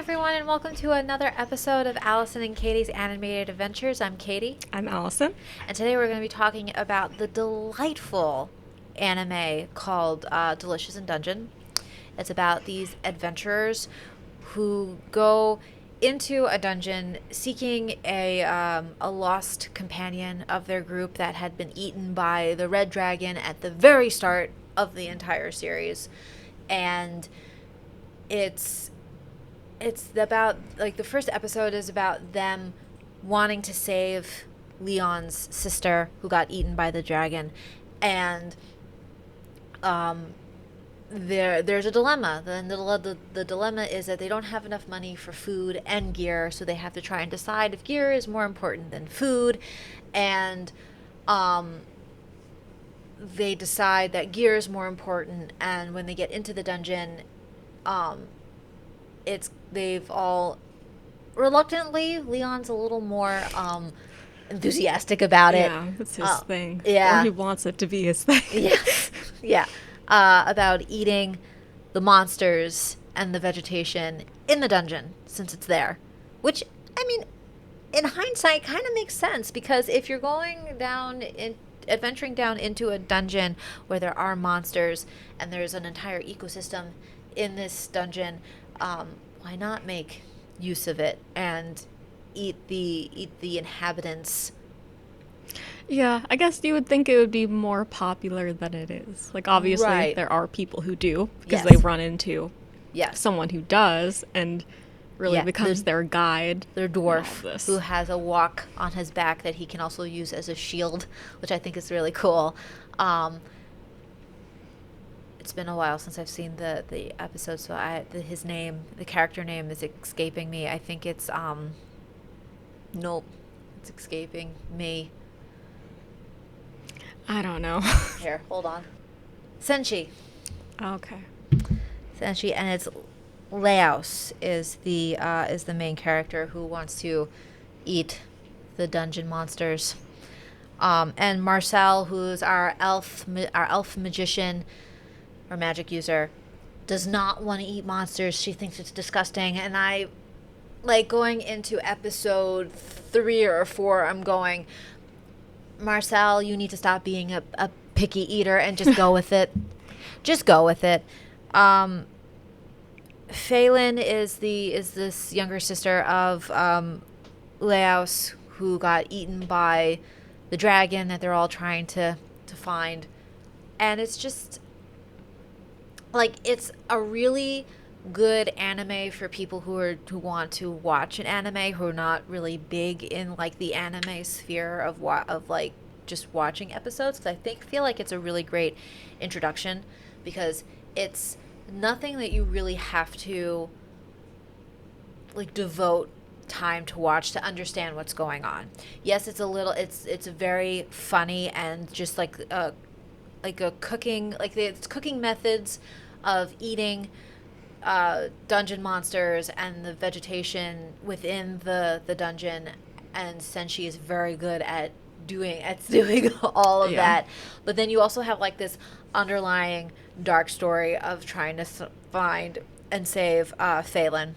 everyone, and welcome to another episode of Allison and Katie's Animated Adventures. I'm Katie. I'm Allison. And today we're going to be talking about the delightful anime called Delicious in Dungeon. It's about these adventurers who go into a dungeon seeking a lost companion of their group that had been eaten by the red dragon at the very start of the entire series. And it's about, like, the first episode is about them wanting to save Leon's sister who got eaten by the dragon, and there's a dilemma. The dilemma is that they don't have enough money for food and gear, so they have to try and decide if gear is more important than food, and they decide that gear is more important. And when they get into the dungeon, they've all reluctantly, Leon's a little more enthusiastic about it. Yeah, it's his thing. Yeah. Or he wants it to be his thing. Yeah. About eating the monsters and the vegetation in the dungeon since it's there. Which, I mean, in hindsight, kind of makes sense, because if you're adventuring down into a dungeon where there are monsters and there's an entire ecosystem in this dungeon, why not make use of it and eat the inhabitants? Yeah, I guess you would think it would be more popular than it is. Like, obviously, Right. there are people who do, because Yes. they run into Yes. someone who does, and really Yeah, becomes their guide. Their in all dwarf of this. who has a walk on his back that he can also use as a shield, which I think is really cool. It's been a while since I've seen the episode, so the character name is escaping me. I think it's nope, it's escaping me. I don't know. Here, hold on. Senshi. Okay. Senshi, and it's Laos is the main character who wants to eat the dungeon monsters. And Marcel, who's our elf magician or magic user, does not want to eat monsters. She thinks it's disgusting. And I, like, going into episode 3 or 4, I'm going, Marcel, you need to stop being a picky eater and just go with it. Just go with it. Phelan is this younger sister of Laos, who got eaten by the dragon that they're all trying to find. And it's just, like, it's a really good anime for people who want to watch an anime, who are not really big in, like, the anime sphere of like just watching episodes, because I feel like it's a really great introduction, because it's nothing that you really have to, like, devote time to watch to understand what's going on. Yes, it's a very funny, and just like a cooking, like, it's cooking methods of eating dungeon monsters and the vegetation within the dungeon, and Senshi is very good at doing all of that. But then you also have, like, this underlying dark story of trying to find and save Phelan,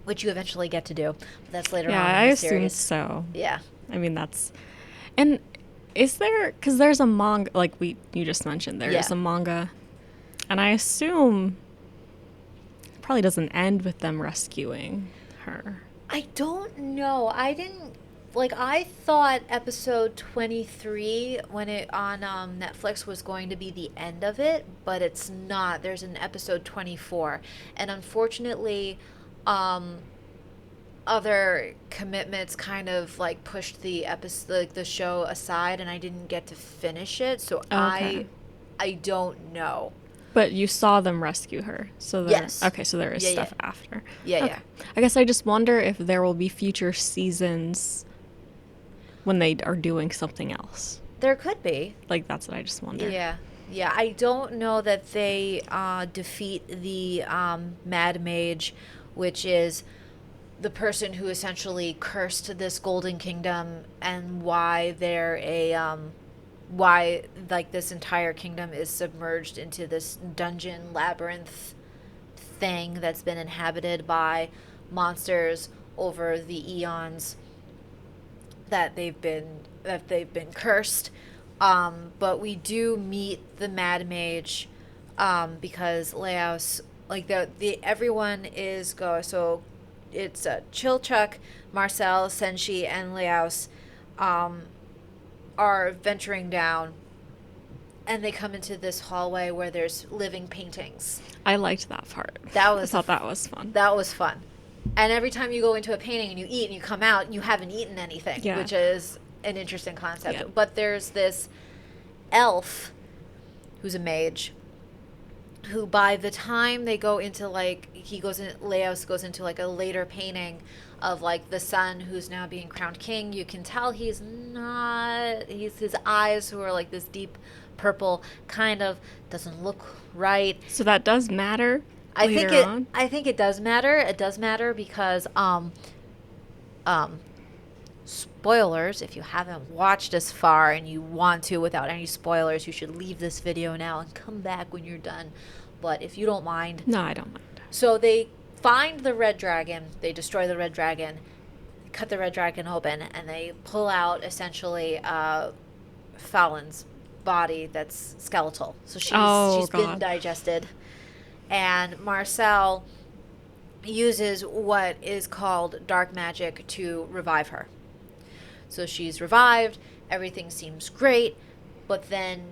which you eventually get to do. But that's later on in I the assume series. so. Yeah. I mean, that's... And is there... Because there's a manga... Like, you just mentioned, there's a manga. And I assume it probably doesn't end with them rescuing her. I don't know. I thought episode 23, when it on Netflix, was going to be the end of it, but it's not. There's an episode 24, and unfortunately, other commitments kind of, like, pushed the episode, like, the show aside, and I didn't get to finish it. So Okay. I don't know. But you saw them rescue her, so Yes. Okay, so there is Yeah, stuff yeah. after. Yeah, Okay. I guess I just wonder if there will be future seasons when they are doing something else. There could be. Like, that's what I just wonder. Yeah. I don't know that they defeat the Mad Mage, which is the person who essentially cursed this Golden Kingdom, and why why, like, this entire kingdom is submerged into this dungeon labyrinth thing that's been inhabited by monsters over the eons that they've been cursed. But we do meet the Mad Mage, because Laos, like the everyone is so it's Chilchuck, Marcel, Senshi, and Laos, are venturing down, and they come into this hallway where there's living paintings. I liked that part. I thought that was fun. That was fun. And every time you go into a painting and you eat and you come out, you haven't eaten anything, which is an interesting concept. Yeah. But there's this elf who's a mage who, by the time they go into Laos goes into like a later painting of like the son who's now being crowned king, you can tell his eyes, who are like this deep purple, kind of doesn't look right. So that does matter. I think it does matter. It does matter because spoilers, if you haven't watched as far and you want to without any spoilers, you should leave this video now and come back when you're done. But if you don't mind. No, I don't mind. So they find the red dragon, they destroy the red dragon, cut the red dragon open, and they pull out essentially Fallon's body that's skeletal. So she's been digested. And Marcel uses what is called dark magic to revive her. So she's revived, everything seems great, but then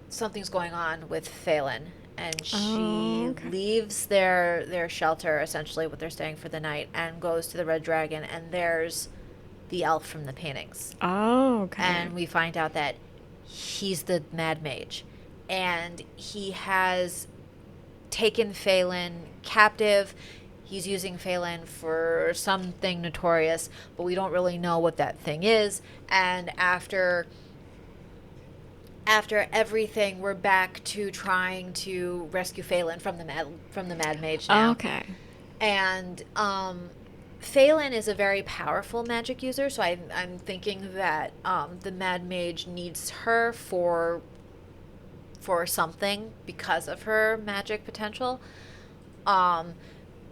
something's going on with Phelan. And she leaves their shelter, essentially what they're staying for the night, and goes to the Red Dragon, and there's the elf from the paintings. Oh, okay. And we find out that he's the Mad Mage. And he has taken Phelan captive. He's using Phelan for something notorious, but we don't really know what that thing is. And after everything, we're back to trying to rescue Phelan from the Mad Mage now. Okay. And Phelan is a very powerful magic user, so I'm thinking that the Mad Mage needs her for something because of her magic potential.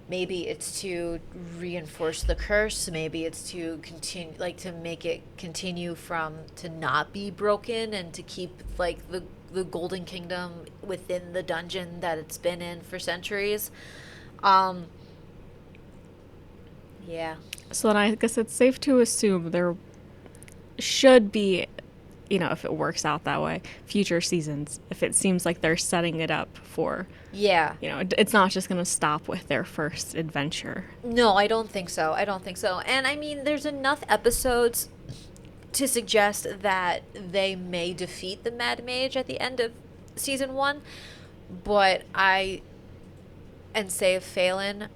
Maybe it's to reinforce the curse. Maybe it's to continue, like, to make it continue to not be broken, and to keep like the Golden Kingdom within the dungeon that it's been in for centuries. Yeah. So then I guess it's safe to assume there should be, if it works out that way, future seasons, if it seems like they're setting it up for, it's not just going to stop with their first adventure. No, I don't think so. And I mean, there's enough episodes to suggest that they may defeat the Mad Mage at the end of season 1, and save Phelan.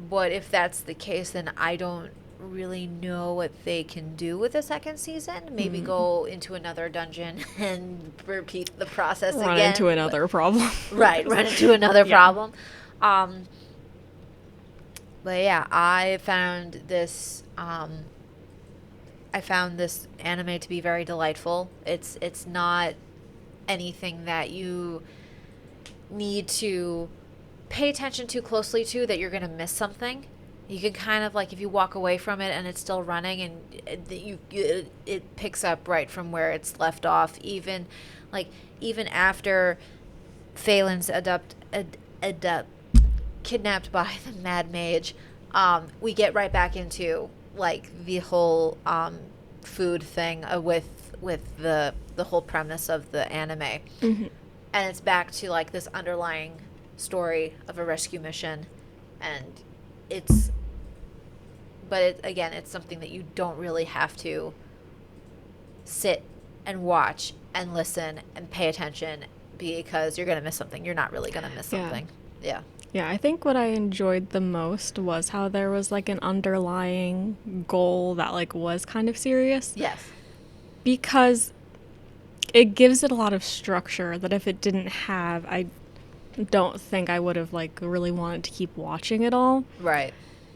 But if that's the case, then I don't really know what they can do with the second season. Maybe go into another dungeon and repeat the process again. Run into another problem. Right, run into another problem. But yeah, I found this anime to be very delightful. It's not anything that you need to pay attention too closely to, that you're going to miss something. You can kind of, like, if you walk away from it and it's still running, and it picks up right from where it's left off, even after Phelan's kidnapped by the Mad Mage, we get right back into like the whole food thing with the whole premise of the anime. And it's back to like this underlying story of a rescue mission, and it's something that you don't really have to sit and watch and listen and pay attention, because you're going to miss something. You're not really going to miss something. Yeah. Yeah, I think what I enjoyed the most was how there was like an underlying goal that like was kind of serious. Yes. Because it gives it a lot of structure that if it didn't have, I don't think I would have like really wanted to keep watching it all. Right.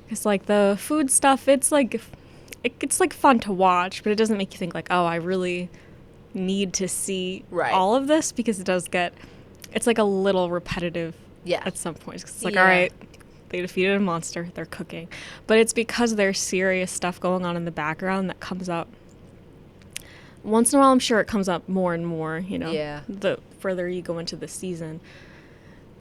It's like the food stuff, it's like fun to watch, but it doesn't make you think like, oh, I really need to see all of this, because it does get, it's like a little repetitive Yeah. At some point. It's like, all right, they defeated a monster. They're cooking. But it's because there's serious stuff going on in the background that comes up. Once in a while, I'm sure it comes up more and more, Yeah. the further you go into the season.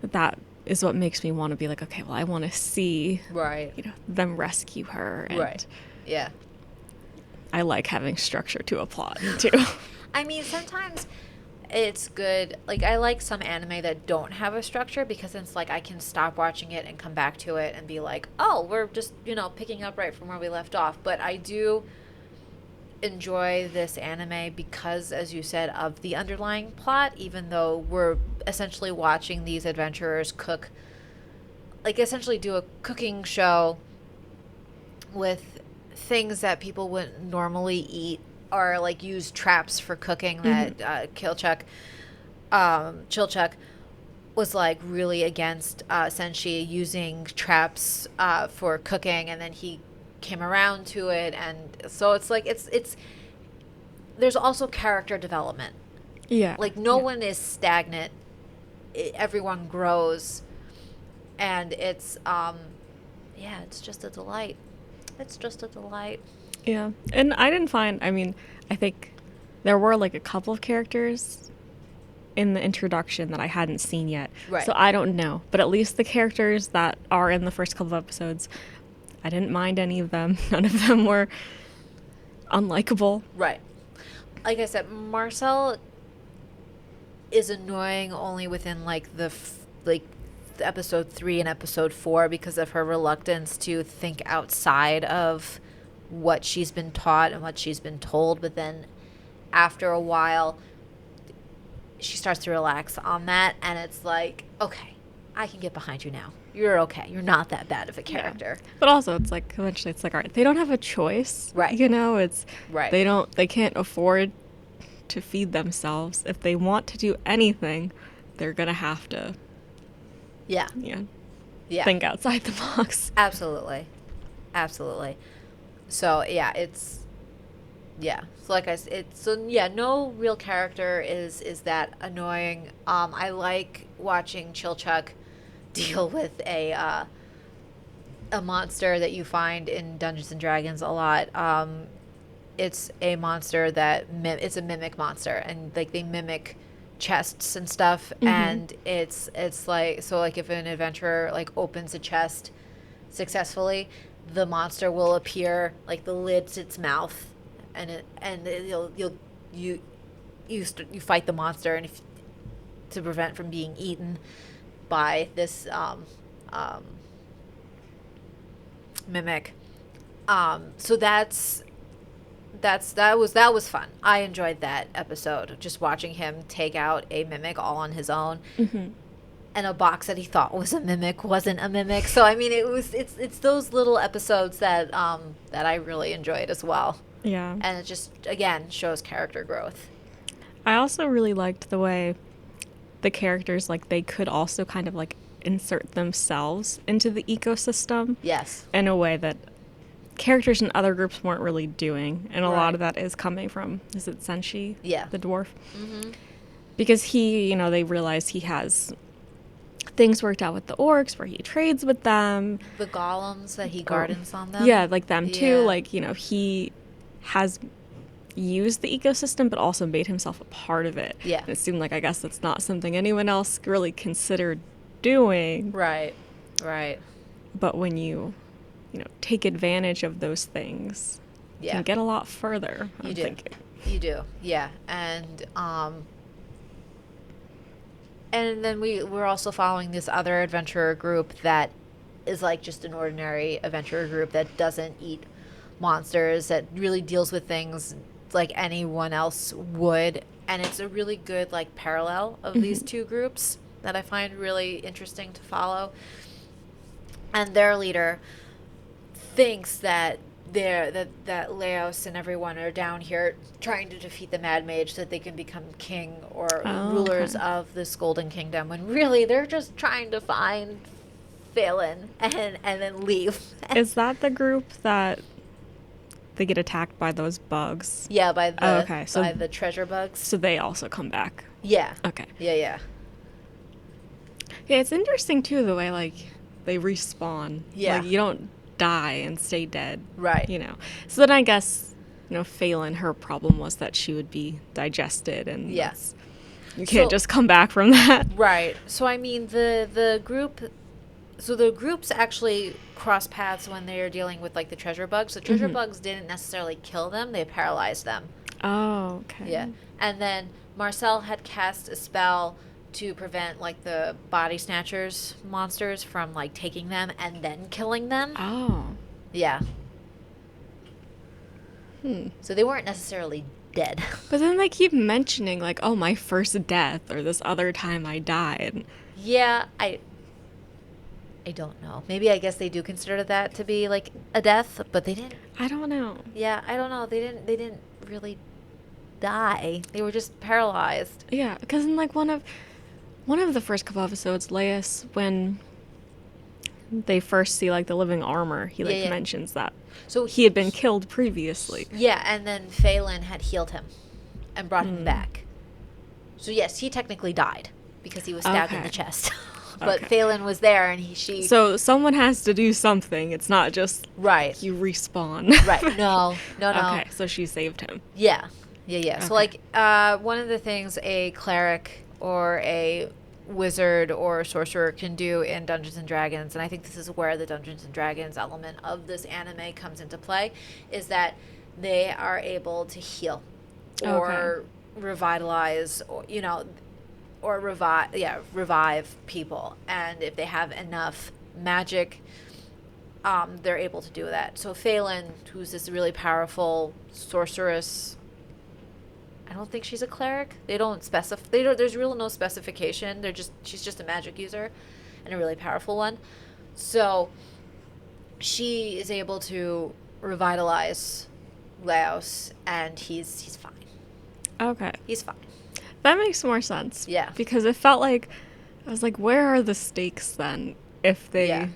That is what makes me want to be like, okay, well, I want to see, right, them rescue her. And right. Yeah. I like having structure to a plot, too. I mean, sometimes it's good. Like, I like some anime that don't have a structure because it's like I can stop watching it and come back to it and be like, oh, we're just, picking up right from where we left off. But I do enjoy this anime because, as you said, of the underlying plot, even though we're essentially watching these adventurers cook, like essentially do a cooking show with things that people wouldn't normally eat, or like use traps for cooking that Chilchuck was like really against Senshi using traps for cooking, and then he came around to it, and so it's like it's there's also character development. Yeah. Like no one is stagnant. Everyone grows, and it's it's just a delight. It's just a delight. Yeah. And I didn't find, I think there were like a couple of characters in the introduction that I hadn't seen yet. Right. So I don't know. But at least the characters that are in the first couple of episodes, I didn't mind any of them. None of them were unlikable. Right. Like I said, Marcel is annoying only within like the episode 3 and episode 4 because of her reluctance to think outside of what she's been taught and what she's been told. But then after a while, she starts to relax on that, and it's like, okay, I can get behind you now. You're okay. You're not that bad of a character. Yeah. But also, it's like, eventually it's like, all right, they don't have a choice. Right. It's, right. They can't afford to feed themselves. If they want to do anything, they're going to have to, yeah, think outside the box. Absolutely. So, yeah, so like I said, no real character is that annoying. I like watching Chilchuck deal with a monster that you find in Dungeons and Dragons a lot. It's a monster that it's a mimic monster, and like they mimic chests and stuff. Mm-hmm. And it's like, so like if an adventurer like opens a chest successfully, the monster will appear, like the lid's its mouth, you fight the monster, and to prevent from being eaten by this mimic. So that was fun. I enjoyed that episode, just watching him take out a mimic all on his own. Mm-hmm. And a box that he thought was a mimic wasn't a mimic. So I mean, it's those little episodes that I really enjoyed as well. Yeah. And it just, again, shows character growth. I also really liked the way the characters, like, they could also kind of like insert themselves into the ecosystem. Yes. In a way that characters in other groups weren't really doing. And a lot of that is coming from, is it Senshi? Yeah. The dwarf? Mm-hmm. Because he, they realize he has things worked out with the orcs where he trades with them. The golems that he gardens on them. Yeah, like them too. Like, he has used the ecosystem but also made himself a part of it. Yeah. And it seemed like, I guess that's not something anyone else really considered doing. Right. But when you take advantage of those things, you can get a lot further, I'm thinking. You do, yeah. And then we're also following this other adventurer group that is like just an ordinary adventurer group that doesn't eat monsters, that really deals with things like anyone else would. And it's a really good like parallel of these two groups that I find really interesting to follow. And their leader thinks that that Laos and everyone are down here trying to defeat the Mad Mage so that they can become king or rulers of this Golden Kingdom, when really they're just trying to find Phelan and then leave. Is that the group that they get attacked by those bugs? Yeah, by the treasure bugs. So they also come back. Yeah. Okay. Yeah. Yeah, it's interesting too the way like they respawn. Yeah. Like you don't die and stay dead. Right. You know. So then I guess, Phelan, her problem was that she would be digested and Yes. You can't just come back from that. Right. So I mean the group. So the groups actually cross paths when they are dealing with like the treasure bugs. The treasure bugs didn't necessarily kill them; they paralyzed them. Oh, okay. Yeah. And then Marcel had cast a spell to prevent like the body snatchers monsters from like taking them and then killing them. Oh. Yeah. So they weren't necessarily dead. But then they keep mentioning like, oh, my first death or this other time I died. Yeah, I don't know. Maybe I guess they do consider that to be like a death, but they didn't. I don't know. Yeah, I don't know. They didn't really die. They were just paralyzed. Yeah, because in like one of the first couple episodes, Laius, when they first see like the living armor, he like mentions that. So he had been killed previously. Yeah, and then Phelan had healed him and brought him back. So yes, he technically died because he was stabbed in the chest. But Phelan was there, and she. So someone has to do something. It's not just you respawn. Right. No. Okay, so she saved him. Yeah. So like one of the things a cleric or a wizard or sorcerer can do in Dungeons and Dragons, and I think this is where the Dungeons and Dragons element of this anime comes into play, is that they are able to heal or revitalize, or revive people. And if they have enough magic, they're able to do that. So Phelan, who's this really powerful sorceress, I don't think she's a cleric. They don't specify. There's really no specification. She's just a magic user, and a really powerful one. So she is able to revitalize Laos, and he's fine. Okay. He's fine. That makes more sense. Yeah. Because it felt like, I was like, where are the stakes then if they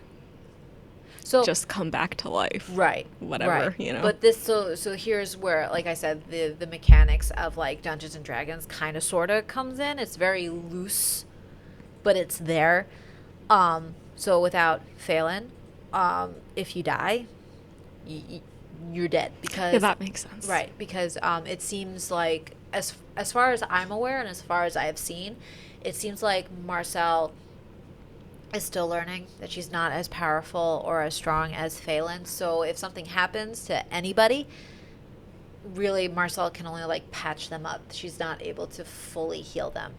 just come back to life? Right. Whatever, right. But this, so here's where, like I said, the mechanics of like Dungeons and Dragons kind of sort of comes in. It's very loose, but it's there. So without Phelan, if you die, you're dead, because that makes sense. Right, because it seems like as far as I'm aware and as far as I have seen, it seems like Marcel is still learning, that she's not as powerful or as strong as Phelan. So if something happens to anybody, really Marcel can only like patch them up. She's not able to fully heal them.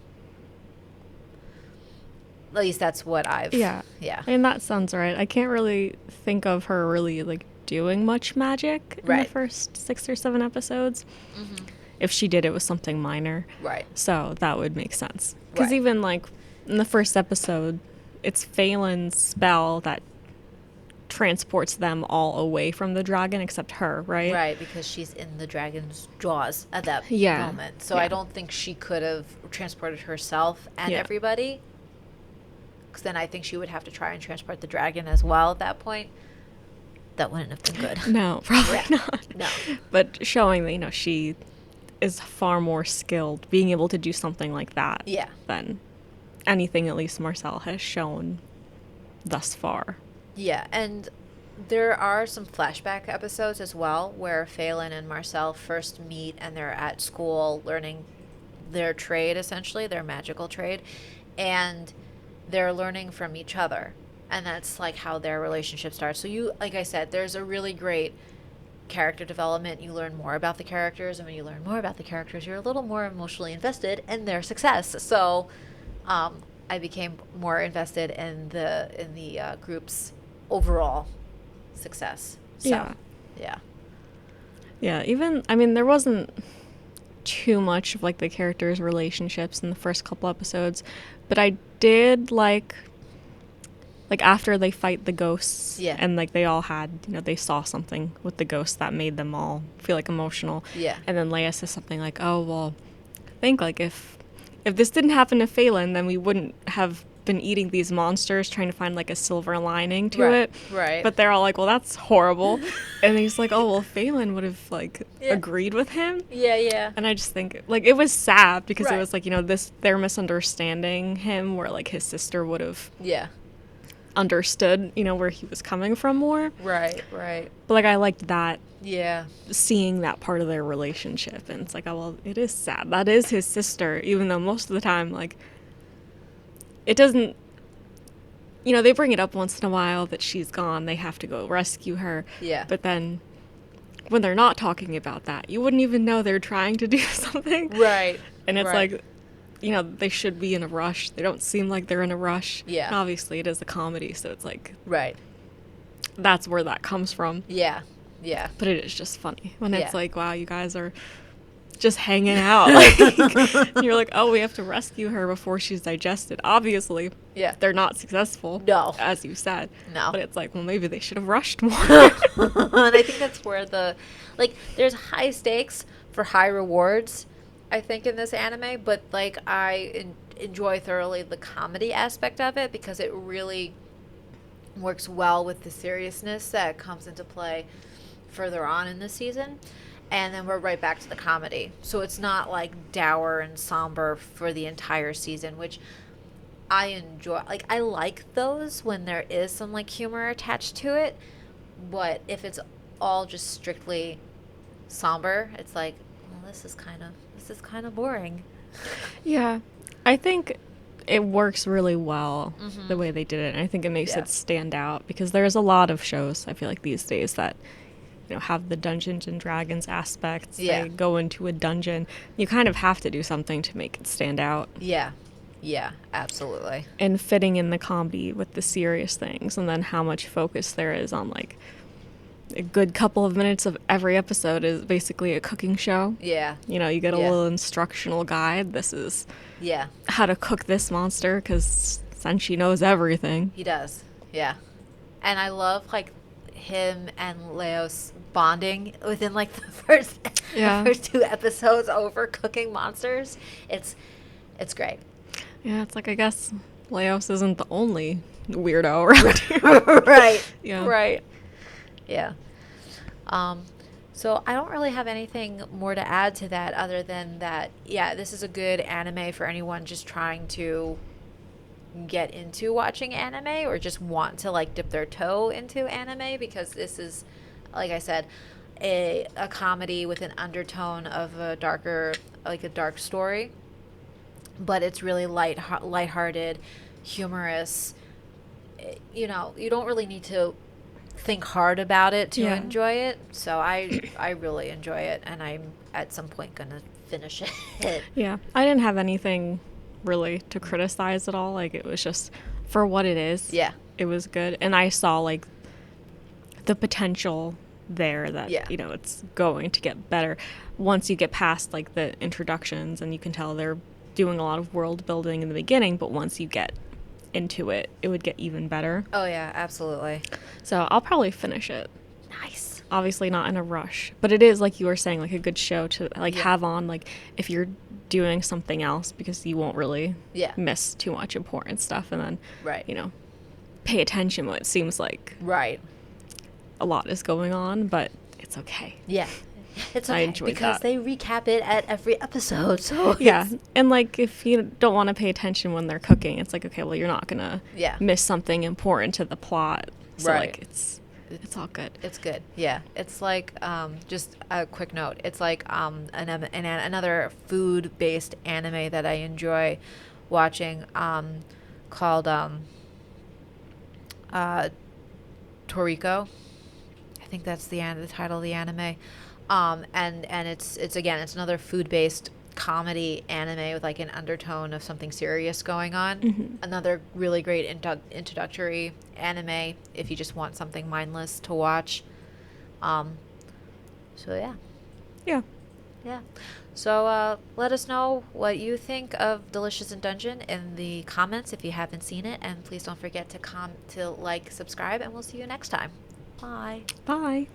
At least that's what I've... Yeah. And that sounds right. I can't really think of her really like doing much magic in the first 6 or 7 episodes. Mm-hmm. If she did, it was something minor. Right. So that would make sense. Because even like in the first episode, it's Phelan's spell that transports them all away from the dragon except her, right? Right, because she's in the dragon's jaws at that moment. So I don't think she could have transported herself and everybody. Because then I think she would have to try and transport the dragon as well at that point. That wouldn't have been good. No, probably not. No. But showing that, she is far more skilled being able to do something like that than anything at least Marcel has shown thus far. Yeah, and there are some flashback episodes as well where Phelan and Marcel first meet, and they're at school learning their trade, essentially, their magical trade, and they're learning from each other. And that's like how their relationship starts. So you, like I said, there's a really great character development. You learn more about the characters, and when you learn more about the characters, you're a little more emotionally invested in their success. So I became more invested in the group's overall success. So, yeah. Even, I mean, there wasn't too much of like the characters' relationships in the first couple episodes, but I did like after they fight the ghosts, and like they all had, they saw something with the ghosts that made them all feel like emotional. Yeah. And then Leia says something like, "Oh well, I think like if this didn't happen to Phelan, then we wouldn't have been eating these monsters, trying to find like a silver lining to Right, it. right. But they're all like, well, that's horrible. And he's like, oh, well, Phelan would have like Yeah. agreed with him. Yeah, yeah. And I just think like it was sad because it Right. was like, you know, they're misunderstanding him, where like his sister would have Yeah. understood, you know, where he was coming from more. Right, right. But like I liked that, Yeah. seeing that part of their relationship, and it's like, oh well, it is sad. That is his sister, even though most of the time like it doesn't, you know, they bring it up once in a while that she's gone, they have to go rescue her. Yeah. But then when they're not talking about that, you wouldn't even know they're trying to do something. Right. And it's right. like, you know, they should be in a rush. They don't seem like they're in a rush. Yeah. And obviously it is a comedy, so it's like, Right. that's where that comes from. Yeah. Yeah. But it is just funny when it's Yeah. like, wow, you guys are just hanging out. Like, you're like, oh, we have to rescue her before she's digested. Obviously, Yeah. they're not successful. No. As you said. No. But it's like, well, maybe they should have rushed more. And I think that's where there's high stakes for high rewards, I think, in this anime, but like I enjoy thoroughly the comedy aspect of it because it really works well with the seriousness that comes into play further on in the season. And then we're right back to the comedy. So it's not like dour and somber for the entire season, which I enjoy. Like, I like those when there is some like humor attached to it. But if it's all just strictly somber, it's like, well, this is kind of boring. Yeah. I think it works really well the way they did it. And I think it makes Yeah. it stand out because there's a lot of shows, I feel like, these days that, you know, have the Dungeons and Dragons aspects. Yeah. They go into a dungeon. You kind of have to do something to make it stand out. Yeah. Yeah, absolutely. And fitting in the comedy with the serious things, and then how much focus there is on like a good couple of minutes of every episode is basically a cooking show. Yeah. You know, you get a Yeah. little instructional guide. This is Yeah. how to cook this monster because Senshi knows everything. He does. Yeah. And I love like him and Leos bonding within like the first Yeah. the first 2 episodes over cooking monsters. It's great. Yeah, it's like, I guess Leos isn't the only weirdo around here. Right. Yeah. Right. Yeah. So I don't really have anything more to add to that other than that, yeah, this is a good anime for anyone just trying to get into watching anime or just want to like dip their toe into anime, because this is, like I said, a comedy with an undertone of a dark story, but it's really lighthearted, humorous. You know, you don't really need to think hard about it to Yeah. enjoy it. So I really enjoy it, and I'm at some point gonna finish it. Yeah, I didn't have anything really to criticize at all. Like, it was just for what it is. Yeah. It was good. And I saw like the potential there that, Yeah. you know, it's going to get better once you get past like the introductions, and you can tell they're doing a lot of world building in the beginning, but once you get into it, it would get even better. Oh yeah, absolutely. So I'll probably finish it. Nice. Obviously not in a rush, but it is, like you were saying, like a good show to like Yeah. have on, like if you're doing something else, because you won't really Yeah. miss too much important stuff, and then Right. you know, pay attention when it seems like Right. a lot is going on, but it's okay. Yeah. It's I okay enjoyed because that. they recap it at every episode. So Yeah, it's- and like if you don't want to pay attention when they're cooking, it's like, okay, well, you're not gonna Yeah. miss something important to the plot, so Right. like it's all good. It's good. Yeah. It's like, just a quick note. It's like, another food-based anime that I enjoy watching, called, Toriko. I think that's the title of the anime. And it's again, it's another food-based comedy anime with like an undertone of something serious going on. Another really great introductory anime if you just want something mindless to watch. So yeah. Yeah. Yeah. So let us know what you think of Delicious in Dungeon in the comments if you haven't seen it, and please don't forget to like, subscribe, and we'll see you next time. Bye. Bye.